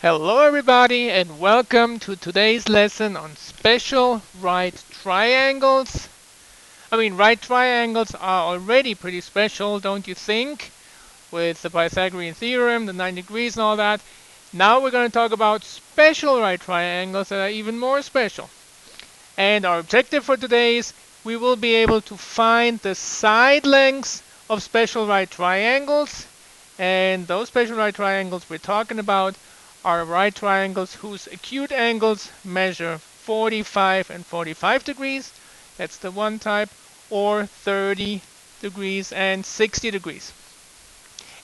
Hello everybody and welcome to today's lesson on special right triangles. Right triangles are already pretty special, don't you think? With the Pythagorean theorem, the 90 degrees and all that. Now we're going to talk about special right triangles that are even more special. And our objective for today is we will be able to find the side lengths of special right triangles. And those special right triangles we're talking about are right triangles whose acute angles measure 45 and 45 degrees. That's the one type, or 30 degrees and 60 degrees.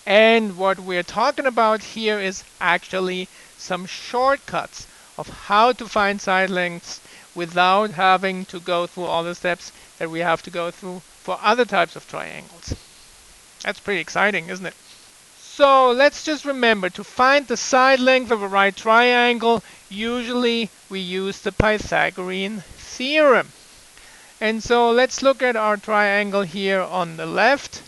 And what we're talking about here is actually some shortcuts of how to find side lengths without having to go through all the steps that we have to go through for other types of triangles. That's pretty exciting, isn't it? So let's just remember, to find the side length of a right triangle, usually we use the Pythagorean theorem. And so let's look at our triangle here on the left.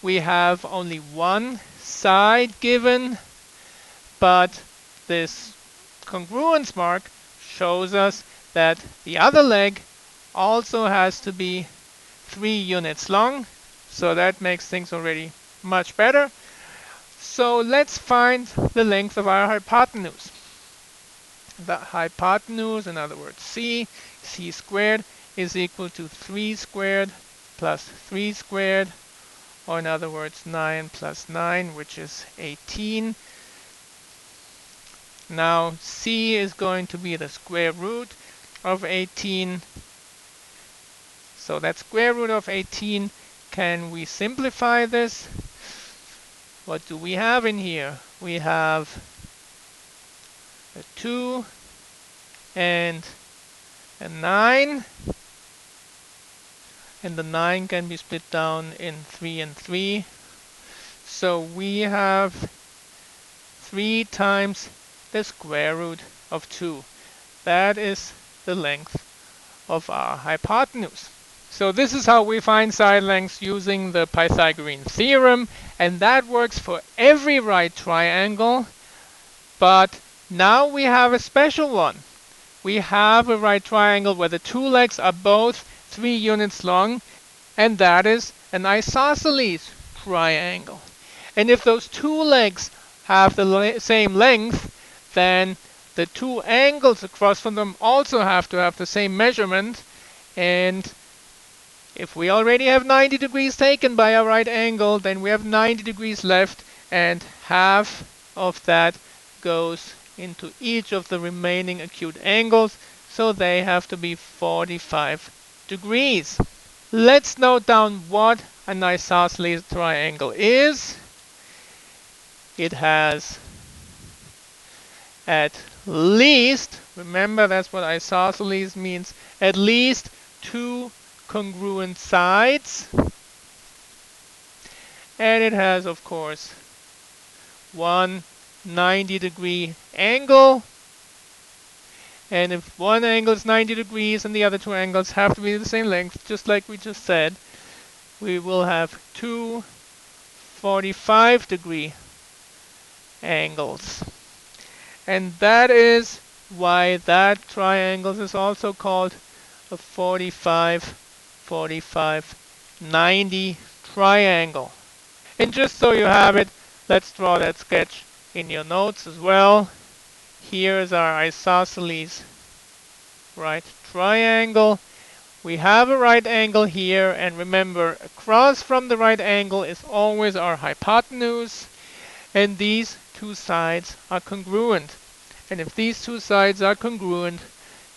We have only one side given, but this congruence mark shows us that the other leg also has to be 3 units long. So that makes things already much better. So let's find the length of our hypotenuse. The hypotenuse, in other words c squared, is equal to 3 squared plus 3 squared, or in other words 9 plus 9, which is 18. Now c is going to be the square root of 18. So that square root of 18, can we simplify this? What do we have in here? We have a 2 and a 9. And the 9 can be split down in 3 and 3. So we have 3 times the square root of 2. That is the length of our hypotenuse. So this is how we find side lengths using the Pythagorean theorem, and that works for every right triangle. But now we have a special one. We have a right triangle where the two legs are both 3 units long, and that is an isosceles triangle. And if those two legs have the same length, then the two angles across from them also have to have the same measurement. And if we already have 90 degrees taken by a right angle, then we have 90 degrees left, and half of that goes into each of the remaining acute angles, so they have to be 45 degrees. Let's note down what an isosceles triangle is. It has at least, remember that's what isosceles means, at least 2 congruent sides, and it has, of course, one 90-degree angle. And if one angle is 90 degrees and the other two angles have to be the same length, just like we just said, we will have two 45-degree angles. And that is why that triangle is also called a 45-45-90 triangle. And just so you have it, let's draw that sketch in your notes as well. Here is our isosceles right triangle. We have a right angle here, and remember, across from the right angle is always our hypotenuse, and these two sides are congruent. And if these two sides are congruent,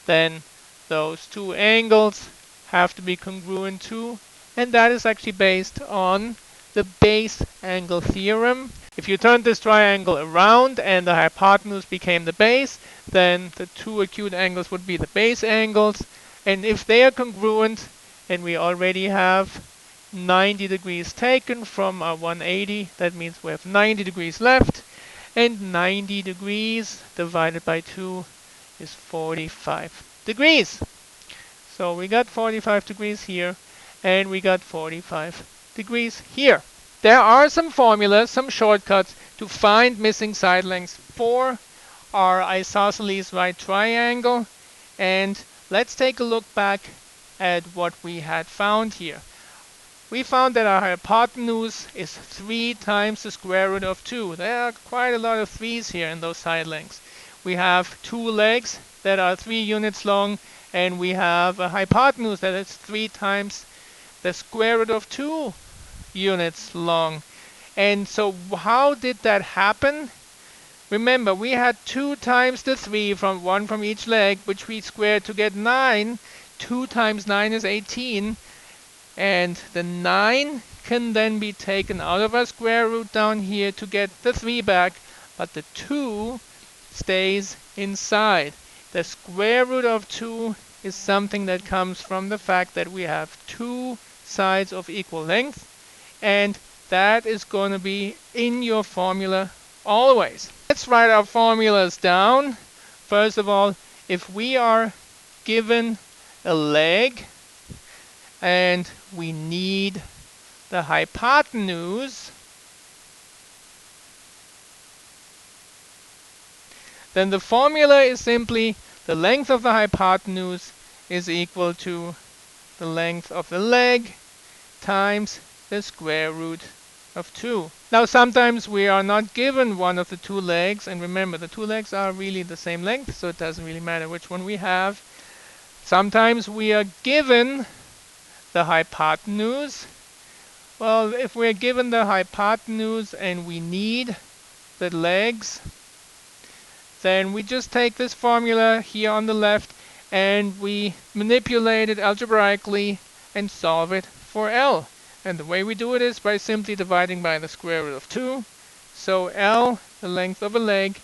then those two angles have to be congruent too, and that is actually based on the base angle theorem. If you turn this triangle around and the hypotenuse became the base, then the two acute angles would be the base angles. And if they are congruent, and we already have 90 degrees taken from our 180, that means we have 90 degrees left. And 90 degrees divided by 2 is 45 degrees. So we got 45 degrees here, and we got 45 degrees here. There are some formulas, some shortcuts to find missing side lengths for our isosceles right triangle. And let's take a look back at what we had found here. We found that our hypotenuse is 3 times the square root of 2. There are quite a lot of 3's here in those side lengths. We have 2 legs that are 3 units long, and we have a hypotenuse that is 3 times the square root of 2 units long. And so how did that happen? Remember, we had 2 times the 3 from one from each leg, which we squared to get 9. 2 times 9 is 18. And the 9 can then be taken out of our square root down here to get the 3 back, but the 2 stays inside. The square root of 2 is something that comes from the fact that we have 2 sides of equal length, and that is going to be in your formula always. Let's write our formulas down. First of all, if we are given a leg and we need the hypotenuse, then the formula is simply the length of the hypotenuse is equal to the length of the leg times the square root of 2. Now sometimes we are not given one of the 2 legs, and remember the 2 legs are really the same length, so it doesn't really matter which one we have. Sometimes we are given the hypotenuse. Well, if we're given the hypotenuse and we need the legs, then we just take this formula here on the left and we manipulate it algebraically and solve it for L. And the way we do it is by simply dividing by the square root of 2. So L, the length of a leg,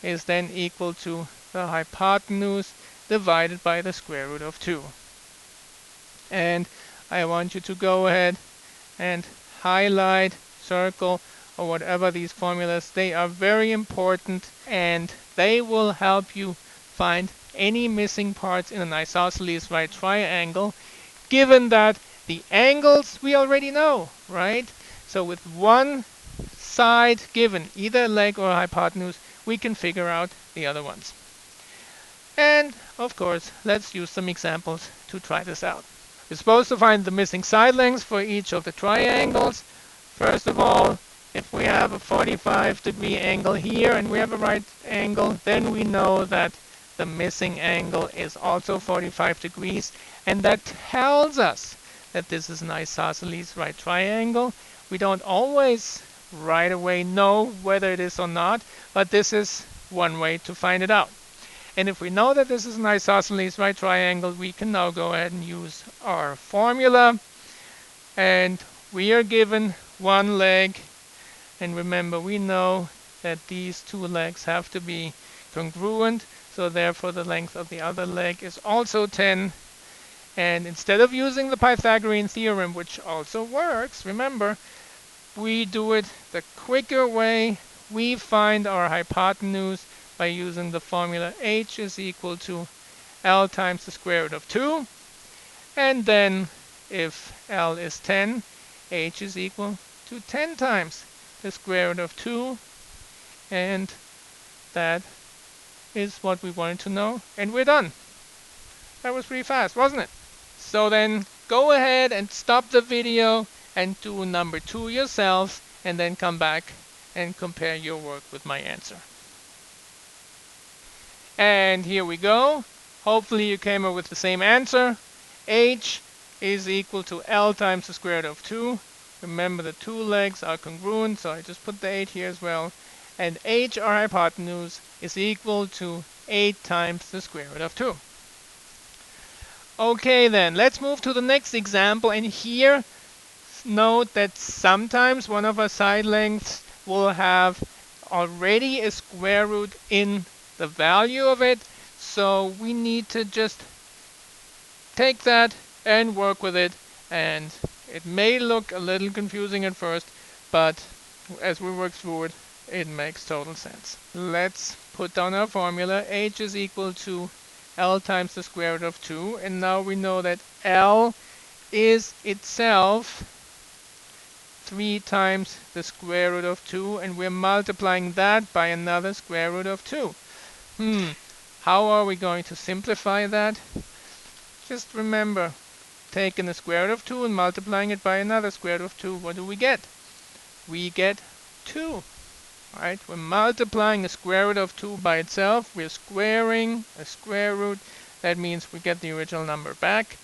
is then equal to the hypotenuse divided by the square root of 2. And I want you to go ahead and highlight, circle, or whatever these formulas. They are very important and they will help you find any missing parts in an isosceles right triangle, given that the angles we already know, right? So with one side given, either a leg or a hypotenuse, we can figure out the other ones. And of course, let's use some examples to try this out. We're supposed to find the missing side lengths for each of the triangles. First of all, if we have a 45-degree angle here and we have a right angle, then we know that the missing angle is also 45 degrees, and that tells us that this is an isosceles right triangle. We don't always right away know whether it is or not, but this is one way to find it out. And if we know that this is an isosceles right triangle, we can now go ahead and use our formula. And we are given one leg. And remember, we know that these 2 legs have to be congruent. So therefore, the length of the other leg is also 10. And instead of using the Pythagorean theorem, which also works, remember, we do it the quicker way. We find our hypotenuse by using the formula h is equal to L times the square root of 2. And then if L is 10, h is equal to 10 times the square root of 2. And that is what we wanted to know. And we're done. That was pretty fast, wasn't it? So then go ahead and stop the video and do number 2 yourselves, and then come back and compare your work with my answer. And here we go. Hopefully you came up with the same answer. H is equal to L times the square root of 2. Remember the 2 legs are congruent, so I just put the 8 here as well. And h, our hypotenuse, is equal to 8 times the square root of 2. Okay then, let's move to the next example. And here, note that sometimes one of our side lengths will have already a square root in the value of it, so we need to just take that and work with it. And it may look a little confusing at first, but as we work through it, it makes total sense. Let's put down our formula. H is equal to L times the square root of 2, and now we know that L is itself 3 times the square root of 2, and we're multiplying that by another square root of 2. How are we going to simplify that? Just remember, taking the square root of 2 and multiplying it by another square root of 2, what do we get? We get 2. Right? We're multiplying the square root of 2 by itself. We're squaring a square root. That means we get the original number back.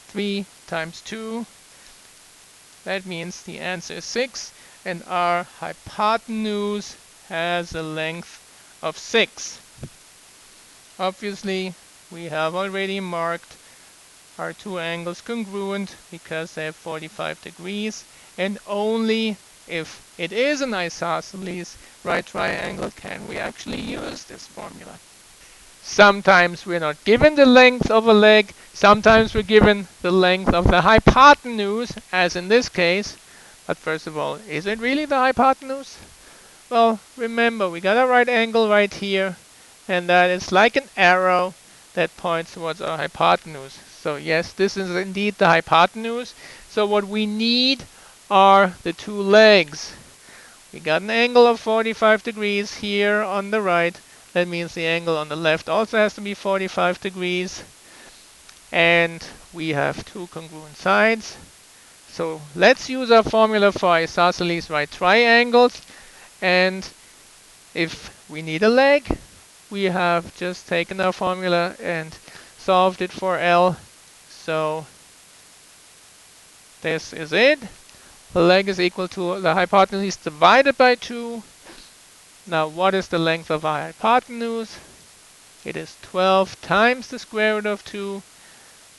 3 times 2. That means the answer is 6. And our hypotenuse has a length of 6. Obviously, we have already marked our two angles congruent because they have 45 degrees, and only if it is an isosceles right triangle can we actually use this formula. Sometimes we're not given the length of a leg, sometimes we're given the length of the hypotenuse, as in this case. But first of all, is it really the hypotenuse? Well, remember, we got a right angle right here, and that is like an arrow that points towards our hypotenuse. So yes, this is indeed the hypotenuse. So what we need are the two legs. We got an angle of 45 degrees here on the right. That means the angle on the left also has to be 45 degrees. And we have two congruent sides. So let's use our formula for isosceles right triangles. And if we need a leg, we have just taken our formula and solved it for L. So this is it. The leg is equal to the hypotenuse divided by 2. Now what is the length of our hypotenuse? It is 12 times the square root of 2.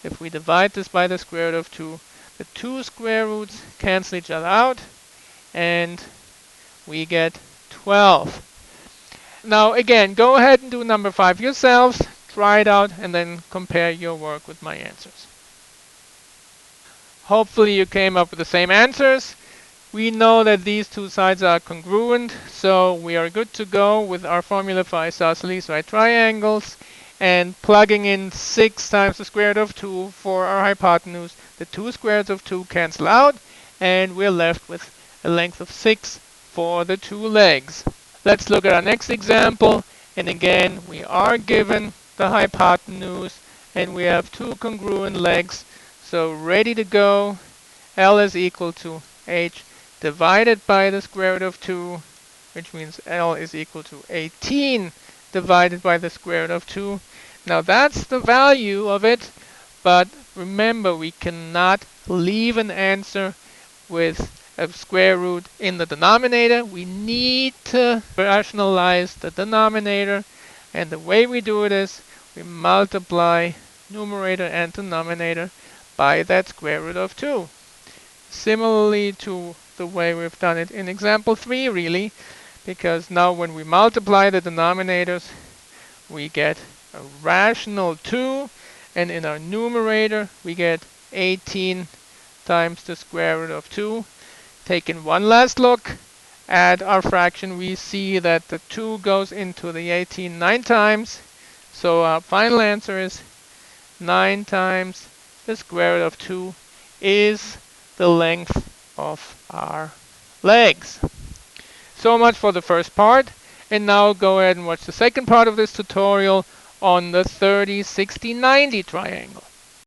If we divide this by the square root of 2, the two square roots cancel each other out, and we get 12. Now again, go ahead and do number 5 yourselves, try it out, and then compare your work with my answers. Hopefully you came up with the same answers. We know that these two sides are congruent, so we are good to go with our formula for isosceles right triangles, and plugging in 6 times the square root of 2 for our hypotenuse. The two square roots of 2 cancel out, and we're left with a length of 6 for the two legs. Let's look at our next example, and again we are given the hypotenuse and we have two congruent legs, so ready to go. L is equal to h divided by the square root of 2, which means L is equal to 18 divided by the square root of 2. Now that's the value of it, but remember, we cannot leave an answer with a square root in the denominator. We need to rationalize the denominator, and the way we do it is we multiply numerator and denominator by that square root of 2. Similarly to the way we've done it in example 3, really, because now when we multiply the denominators, we get a rational 2, and in our numerator we get 18 times the square root of 2. Taking one last look at our fraction, we see that the 2 goes into the 18 9 times. So our final answer is 9 times the square root of 2 is the length of our legs. So much for the first part. And now go ahead and watch the second part of this tutorial on the 30, 60, 90 triangle.